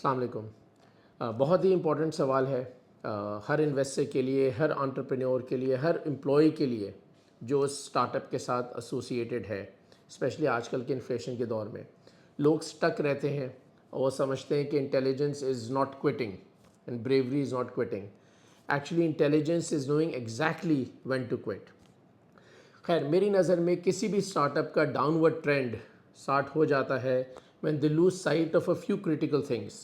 अस्सलाम वालेकुम। बहुत ही इम्पोर्टेंट सवाल है हर इन्वेस्टर के लिए, हर एंटरप्रेन्योर के लिए, हर एम्प्लॉय के लिए जो स्टार्टअप के साथ एसोसिएटेड है। स्पेशली आजकल के इन्फ्लेशन के दौर में लोग स्टक रहते हैं और वो समझते हैं कि intelligence is not quitting and bravery is not quitting. Actually intelligence is knowing exactly when to quit. खैर, मेरी नज़र में किसी भी स्टार्टअप का डाउनवर्ड ट्रेंड स्टार्ट हो जाता है when they lose sight of a few critical things,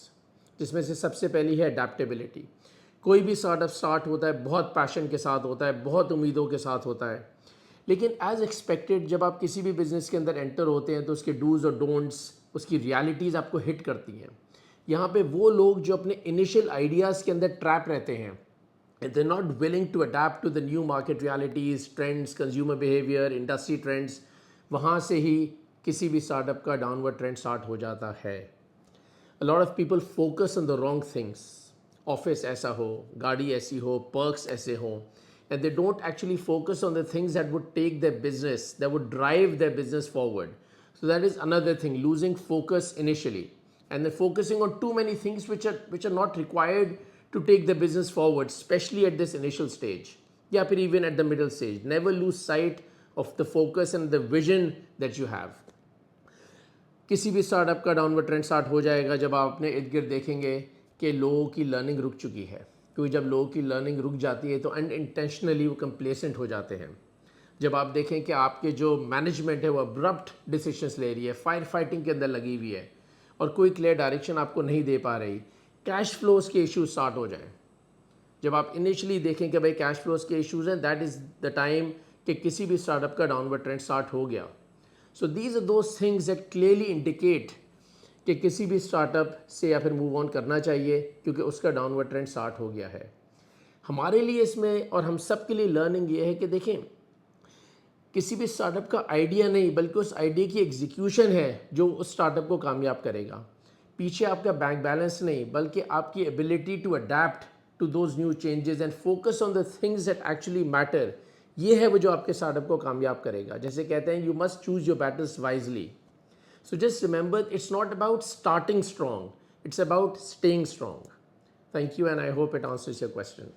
जिसमें से सबसे पहली है अडेप्टेबिलिटी। कोई भी स्टार्टअप स्टार्ट होता है बहुत पैशन के साथ होता है, बहुत उम्मीदों के साथ होता है, लेकिन एज एक्सपेक्टेड जब आप किसी भी बिज़नेस के अंदर एंटर होते हैं तो उसके डूज़ और डोंट्स, उसकी रियलिटीज़ आपको हिट करती हैं। यहाँ पे वो लोग जो अपने इनिशियल आइडियाज़ के अंदर ट्रैप रहते हैं, they're not willing to adapt to the new market realities, trends, consumer behavior, industry trends, वहाँ से ही किसी भी स्टार्टअप का डाउनवर्ड ट्रेंड स्टार्ट हो जाता है। A lot of people focus on the wrong things. Office ऐसा हो, गाड़ी ऐसी हो, पर्क्स ऐसे हो, and they don't actually focus on the things that would take their business, that would drive their business forward. So that is another thing, losing focus initially, and then focusing on too many things which are not required to take the business forward, especially at this initial stage, या फिर even at the middle stage. Never lose sight of the focus and the vision that you have. किसी भी startup का downward trend start हो जाएगा जब आप अपने इर्द गिर्द देखेंगे कि लोगों की लर्निंग रुक चुकी है, क्योंकि जब लोगों की लर्निंग रुक जाती है तो अनइंटेंशनली वो कंप्लेसेंट हो जाते हैं। जब आप देखें कि आपके जो मैनेजमेंट है वो अब्रप्ट डिसीजंस ले रही है, फायर फाइटिंग के अंदर लगी हुई है और कोई क्लियर डायरेक्शन आपको नहीं दे पा रही, कैश फ्लोज के इश्यूज स्टार्ट हो जाएं। जब आप इनिशियली देखें कि भाई कैश फ्लोज के इश्यूज हैं, दैट इज़ द टाइम कि किसी भी स्टार्टअप का डाउनवर्ड ट्रेंड स्टार्ट हो गया। So these are those things that clearly indicate कि किसी भी स्टार्टअप से या फिर मूव ऑन करना चाहिए, क्योंकि उसका डाउनवर्ड ट्रेंड स्टार्ट हो गया है। हमारे लिए इसमें और हम सब के लिए लर्निंग ये है कि देखें, किसी भी स्टार्टअप का आइडिया नहीं बल्कि उस आइडिया की एग्जीक्यूशन है जो उस स्टार्टअप को कामयाब करेगा। पीछे आपका बैंक बैलेंस नहीं बल्कि आपकी ability to adapt to those new changes and focus on the things that actually matter, ये है वो जो आपके स्टार्टअप को कामयाब करेगा। जैसे कहते हैं, you must choose your battles wisely. So just remember, it's not about starting strong, it's about staying strong. Thank you, and I hope it answers your question.